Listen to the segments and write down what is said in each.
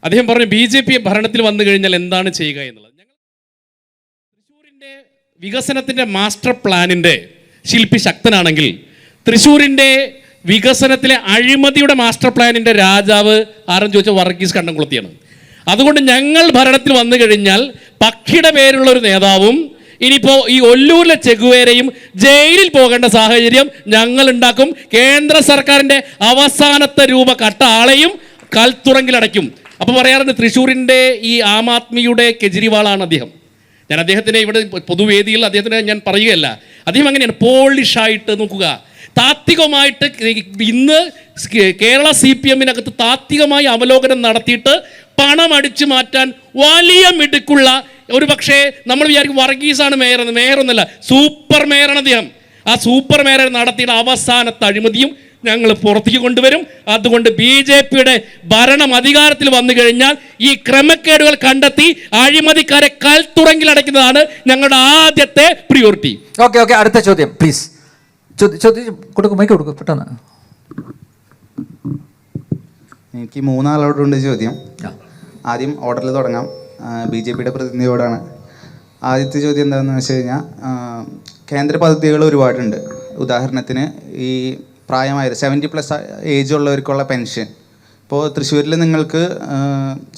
അദ്ദേഹം പറഞ്ഞു BJP ഭരണത്തിൽ വന്നു കഴിഞ്ഞാൽ എന്താണ് ചെയ്യുക എന്നുള്ളത്. ഞങ്ങൾ തൃശ്ശൂരിൻ്റെ വികസനത്തിൻ്റെ മാസ്റ്റർ പ്ലാനിൻ്റെ ശില്പി ശക്തനാണെങ്കിൽ തൃശ്ശൂരിൻ്റെ വികസനത്തിലെ അഴിമതിയുടെ മാസ്റ്റർ പ്ലാനിൻ്റെ രാജാവ് ആരെന്ന് ചോദിച്ചാൽ വർഗീസ് കണ്ടംകുളത്തിയാണ്. അതുകൊണ്ട് ഞങ്ങൾ ഭരണത്തിൽ വന്നു കഴിഞ്ഞാൽ പക്ഷിയുടെ പേരുള്ള ഒരു നേതാവും ഇനിയിപ്പോൾ ഈ ഒല്ലൂരിലെ ചെഗുവേരയും ജയിലിൽ പോകേണ്ട സാഹചര്യം ഞങ്ങൾ ഉണ്ടാക്കും. കേന്ദ്ര സർക്കാരിൻ്റെ അവസാനത്തെ രൂപ കട്ട ആളെയും കൽത്തുറങ്കിലടയ്ക്കും. അപ്പോൾ പറയാറുണ്ട് തൃശ്ശൂരിൻ്റെ ഈ ആം ആദ്മിയുടെ കെജ്രിവാളാണ് അദ്ദേഹം. ഞാൻ അദ്ദേഹത്തിനെ ഇവിടെ പൊതുവേദിയിൽ അദ്ദേഹത്തിനെ ഞാൻ പറയുകയല്ല, അദ്ദേഹം അങ്ങനെയാണ് പോളിഷായിട്ട് നോക്കുക. താത്വികമായിട്ട് ഇന്ന് കേരള CPM-നകത്ത് താത്വികമായി അവലോകനം നടത്തിയിട്ട് പണം അടിച്ചു മാറ്റാൻ വലിയ മിടുക്കുള്ള ഒരു പക്ഷേ നമ്മൾ വിചാരിക്കും വർഗീസാണ് മേയറെന്ന്. മേയറൊന്നുമല്ല, സൂപ്പർ മേയറാണ് അദ്ദേഹം. ആ സൂപ്പർ മേയർ നടത്തിയുടെ അവസാനത്തെ അഴിമതിയും ഞങ്ങൾ പുറത്തേക്ക് കൊണ്ടുവരും. അതുകൊണ്ട് BJP-യുടെ ഭരണം അധികാരത്തിൽ വന്നു കഴിഞ്ഞാൽ ഈ ക്രമക്കേടുകൾ കണ്ടെത്തി അഴിമതിക്കാരെ കൽത്തുറങ്കിലടയ്ക്കുന്നതാണ് ഞങ്ങളുടെ ആദ്യത്തെ പ്രിയോറിറ്റി. ഓക്കെ, അടുത്ത ചോദ്യം പ്ലീസ്. ചോദ്യം കൊടുക്കും, മൈക്ക് കൊടുക്കും പെട്ടെന്ന്. എനിക്ക് 3 ആളോടുണ്ട് ചോദ്യം. ആദ്യം ഓർഡറിൽ തുടങ്ങാം. BJP-യുടെ പ്രതിനിധിയോടാണ്. ആദ്യത്തെ ചോദ്യം എന്താണെന്ന് വെച്ച് കഴിഞ്ഞാൽ, കേന്ദ്ര പദ്ധതികൾ ഒരുപാടുണ്ട്. ഉദാഹരണത്തിന് ഈ പ്രായമായ 70+ ഏജ് ഉള്ളവർക്കുള്ള പെൻഷൻ. ഇപ്പോൾ തൃശ്ശൂരിൽ നിങ്ങൾക്ക്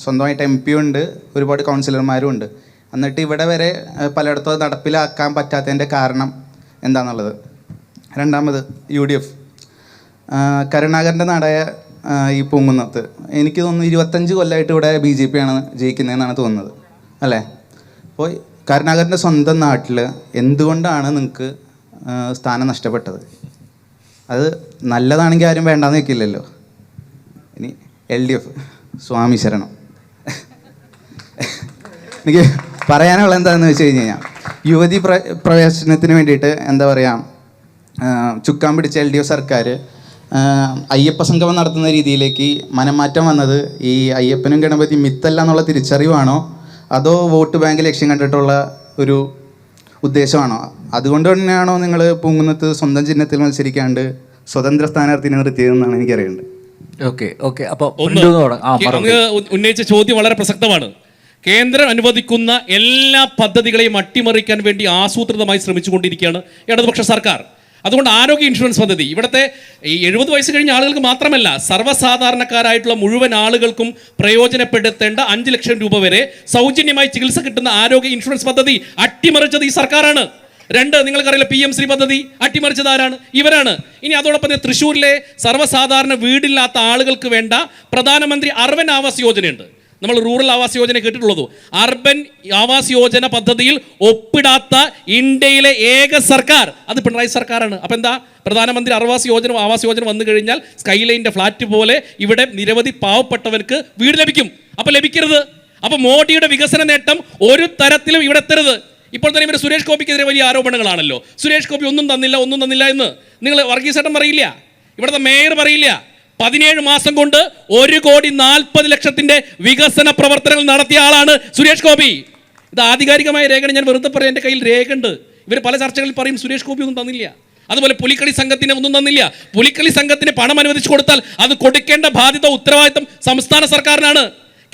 സ്വന്തമായിട്ട് MP ഉണ്ട്, ഒരുപാട് കൗൺസിലർമാരും ഉണ്ട്. എന്നിട്ട് ഇവിടെ വരെ പലയിടത്തും നടപ്പിലാക്കാൻ പറ്റാത്തതിൻ്റെ കാരണം എന്താണെന്നുള്ളത്. രണ്ടാമത് UDF കരുണാകരൻ്റെ നാടായ ഈ പൂങ്കുന്നത്ത് എനിക്ക് തോന്നുന്നു 25 കൊല്ലമായിട്ട് ഇവിടെ BJP ആണ് ജയിക്കുന്നതെന്നാണ് തോന്നുന്നത്, അല്ലേ? അപ്പോൾ കരുണാകരൻ്റെ സ്വന്തം നാട്ടിൽ എന്തുകൊണ്ടാണ് നിങ്ങൾക്ക് സ്ഥാനം നഷ്ടപ്പെട്ടത്? അത് നല്ലതാണെങ്കിൽ ആരും വേണ്ടാന്ന് വെക്കില്ലല്ലോ. ഇനി LDF സ്വാമി ശരണം. എനിക്ക് പറയാനുള്ള എന്താണെന്ന് വെച്ച് കഴിഞ്ഞാൽ, യുവതി പ്രവേശനത്തിന് വേണ്ടിയിട്ട് എന്താ പറയുക, ചുക്കാൻ പിടിച്ച LDF സർക്കാർ അയ്യപ്പ സംഗമം നടത്തുന്ന രീതിയിലേക്ക് മനംമാറ്റം വന്നത് ഈ അയ്യപ്പനും ഗണപതി മിത്തല്ല എന്നുള്ള തിരിച്ചറിവാണോ, അതോ വോട്ട് ബാങ്ക് ലക്ഷ്യം കണ്ടിട്ടുള്ള ഒരു ഉദ്ദേശമാണോ? അതുകൊണ്ട് തന്നെയാണോ നിങ്ങൾ പൂങ്കുന്നത്ത് സ്വന്തം ചിഹ്നത്തിൽ മത്സരിക്കാണ്ട് സ്വതന്ത്ര സ്ഥാനാർത്ഥിനെ നിർത്തിയതെന്നാണ് എനിക്കറിയേണ്ടത്. ഓക്കെ. അപ്പോൾ ഉന്നയിച്ച ചോദ്യം വളരെ പ്രസക്തമാണ്. കേന്ദ്രം അനുവദിക്കുന്ന എല്ലാ പദ്ധതികളെയും അട്ടിമറിക്കാൻ വേണ്ടി ആസൂത്രിതമായി ശ്രമിച്ചുകൊണ്ടിരിക്കുകയാണ് ഇടതുപക്ഷ സർക്കാർ. അതുകൊണ്ട് ആരോഗ്യ ഇൻഷുറൻസ് പദ്ധതി ഇവിടുത്തെ ഈ 70 വയസ്സ് കഴിഞ്ഞ ആളുകൾക്ക് മാത്രമല്ല, സർവ്വസാധാരണക്കാരായിട്ടുള്ള മുഴുവൻ ആളുകൾക്കും പ്രയോജനപ്പെടുത്തേണ്ട 5 ലക്ഷം രൂപ വരെ സൗജന്യമായി ചികിത്സ കിട്ടുന്ന ആരോഗ്യ ഇൻഷുറൻസ് പദ്ധതി അട്ടിമറിച്ചത് ഈ സർക്കാരാണ്. 2, നിങ്ങൾക്കറിയില്ല, PM ശ്രീ പദ്ധതി അട്ടിമറിച്ചത് ആരാണ്? ഇവരാണ്. ഇനി അതോടൊപ്പം തന്നെ തൃശ്ശൂരിലെ സർവ്വസാധാരണ വീടില്ലാത്ത ആളുകൾക്ക് വേണ്ട പ്രധാനമന്ത്രി അർബൻ ആവാസ് യോജനയുണ്ട്. നമ്മൾ റൂറൽ ആവാസ് യോജന കേട്ടിട്ടുള്ളൂ. അർബൻ ആവാസ് യോജന പദ്ധതിയിൽ ഒപ്പിടാത്ത ഇന്ത്യയിലെ ഏക സർക്കാർ അത് പിണറായി സർക്കാരാണ്. അപ്പം എന്താ, പ്രധാനമന്ത്രി ആവാസ് യോജന വന്നു കഴിഞ്ഞാൽ സ്കൈലൈൻ്റെ ഫ്ലാറ്റ് പോലെ ഇവിടെ നിരവധി പാവപ്പെട്ടവർക്ക് വീട് ലഭിക്കും. അപ്പം ലഭിക്കരുത്. അപ്പം മോഡിയുടെ വികസന നേട്ടം ഒരു തരത്തിലും ഇവിടെ എത്തരുത്. ഇപ്പോൾ തന്നെ ഇവർ സുരേഷ് ഗോപിക്കെതിരെ വലിയ ആരോപണങ്ങളാണല്ലോ. സുരേഷ് ഗോപി ഒന്നും തന്നില്ല എന്ന് നിങ്ങൾ വർഗീസേട്ടൻ പറയില്ല, ഇവിടുത്തെ മേയർ പറയില്ല. 17 മാസം കൊണ്ട് 1,40,00,000 വികസന പ്രവർത്തനങ്ങൾ നടത്തിയ ആളാണ് സുരേഷ് ഗോപി. ഇത് ആധികാരികമായ രേഖയാണ്, ഞാൻ വെറുതെ പറയാം. എൻ്റെ കയ്യിൽ രേഖയുണ്ട്. ഇവർ പല ചർച്ചകളിൽ പറയും സുരേഷ് ഗോപി ഒന്നും തന്നില്ല. അതുപോലെ പുലിക്കളി സംഘത്തിന് ഒന്നും തന്നില്ല. പുലിക്കളി സംഘത്തിന് പണം അനുവദിച്ചു കൊടുത്താൽ അത് കൊടുക്കേണ്ട ബാധ്യത ഉത്തരവാദിത്തം സംസ്ഥാന സർക്കാരിനാണ്.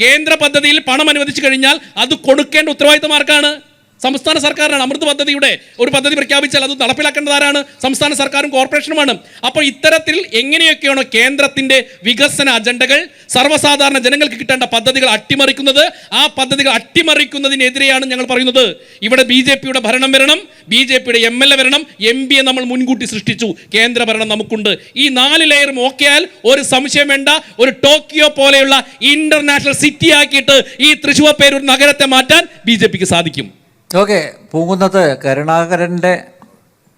കേന്ദ്ര പദ്ധതിയിൽ പണം അനുവദിച്ചു കഴിഞ്ഞാൽ അത് കൊടുക്കേണ്ട ഉത്തരവാദിത്തം ആർക്കാണ്? സംസ്ഥാന സർക്കാരിനാണ്. അമൃത് പദ്ധതിയുടെ ഒരു പദ്ധതി പ്രഖ്യാപിച്ചാൽ അത് നടപ്പിലാക്കേണ്ടത് ആരാണ്? സംസ്ഥാന സർക്കാരും കോർപ്പറേഷനുമാണ്. അപ്പോൾ ഇത്തരത്തിൽ എങ്ങനെയൊക്കെയാണോ കേന്ദ്രത്തിൻ്റെ വികസന അജണ്ടകൾ സർവ്വസാധാരണ ജനങ്ങൾക്ക് കിട്ടേണ്ട പദ്ധതികൾ അട്ടിമറിക്കുന്നത്, ആ പദ്ധതികൾ അട്ടിമറിക്കുന്നതിനെതിരെയാണ് ഞങ്ങൾ പറയുന്നത്. ഇവിടെ BJP-യുടെ ഭരണം വരണം, BJP-യുടെ MLA വരണം, MP-യെ നമ്മൾ മുൻകൂട്ടി സൃഷ്ടിച്ചു, കേന്ദ്ര ഭരണം നമുക്കുണ്ട്. ഈ 4 ലെയറും ഓക്കെയാൽ ഒരു സംശയം വേണ്ട, ഒരു ടോക്കിയോ പോലെയുള്ള ഇന്റർനാഷണൽ സിറ്റി ആക്കിയിട്ട് ഈ തൃശ്ശൂർ പേരൂർ നഗരത്തെ മാറ്റാൻ BJP-ക്ക് സാധിക്കും. ഓക്കെ. പൂങ്കുന്നത്ത് കരുണാകരൻ്റെ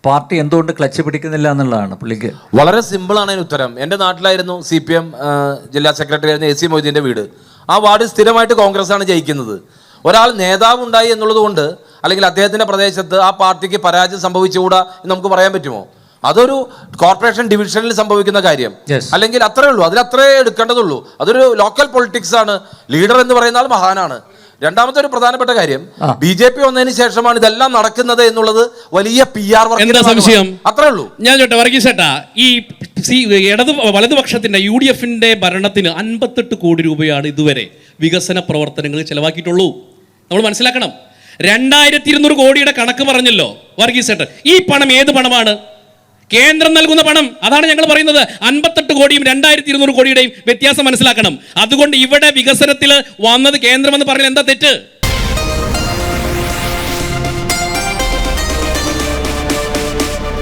പാർട്ടി എന്തുകൊണ്ട് ക്ലച്ച് പിടിക്കുന്നില്ല എന്നുള്ളതാണ് പുള്ളിക്ക്. വളരെ സിമ്പിളാണ് അതിന് ഉത്തരം. എൻ്റെ നാട്ടിലായിരുന്നു CPM ജില്ലാ സെക്രട്ടറി ആയിരുന്നു AC മൊയ്തീൻ്റെ വീട്. ആ വാർഡ് സ്ഥിരമായിട്ട് കോൺഗ്രസ് ആണ് ജയിക്കുന്നത്. ഒരാൾ നേതാവ് ഉണ്ടായി എന്നുള്ളത് കൊണ്ട് അല്ലെങ്കിൽ അദ്ദേഹത്തിൻ്റെ പ്രദേശത്ത് ആ പാർട്ടിക്ക് പരാജയം സംഭവിച്ചുകൂടാ എന്ന് നമുക്ക് പറയാൻ പറ്റുമോ? അതൊരു കോർപ്പറേഷൻ ഡിവിഷനിൽ സംഭവിക്കുന്ന കാര്യം, അല്ലെങ്കിൽ അത്രേ ഉള്ളൂ, അതിലത്രേ എടുക്കേണ്ടതുള്ളൂ. അതൊരു ലോക്കൽ പൊളിറ്റിക്സ് ആണ്. ലീഡർ എന്ന് പറയുന്ന ആൾ മഹാനാണ്. രണ്ടാമത്തെ ഒരു പ്രധാനപ്പെട്ട കാര്യം BJP വന്നതിന് ശേഷമാണ് ഇതെല്ലാം നടക്കുന്നത് എന്നുള്ളത് വലിയ PR എന്താ സംശയം? അത്രേ ഉള്ളൂ. ഞാൻ ചോട്ടെ വർഗീസ് ചേട്ടാ, ഈ വലതുപക്ഷത്തിന്റെ UDF-ന്റെ ഭരണത്തിന് 58 കോടി രൂപയാണ് ഇതുവരെ വികസന പ്രവർത്തനങ്ങൾ ചെലവാക്കിയിട്ടുള്ളൂ. നമ്മൾ മനസ്സിലാക്കണം. 2200 കോടിയുടെ കണക്ക് പറഞ്ഞല്ലോ വർഗീസ് ചേട്ടൻ. ഈ പണം ഏത് പണമാണ്? കേന്ദ്രം നൽകുന്ന പണം. അതാണ് ഞങ്ങൾ പറയുന്നത്. 58 കോടിയും 2200 കോടിയുടെയും വ്യത്യാസം മനസ്സിലാക്കണം. അതുകൊണ്ട് ഇവിടെ വികസനത്തിൽ വന്നത് കേന്ദ്രമെന്ന് പറഞ്ഞാൽ എന്താ തെറ്റ്?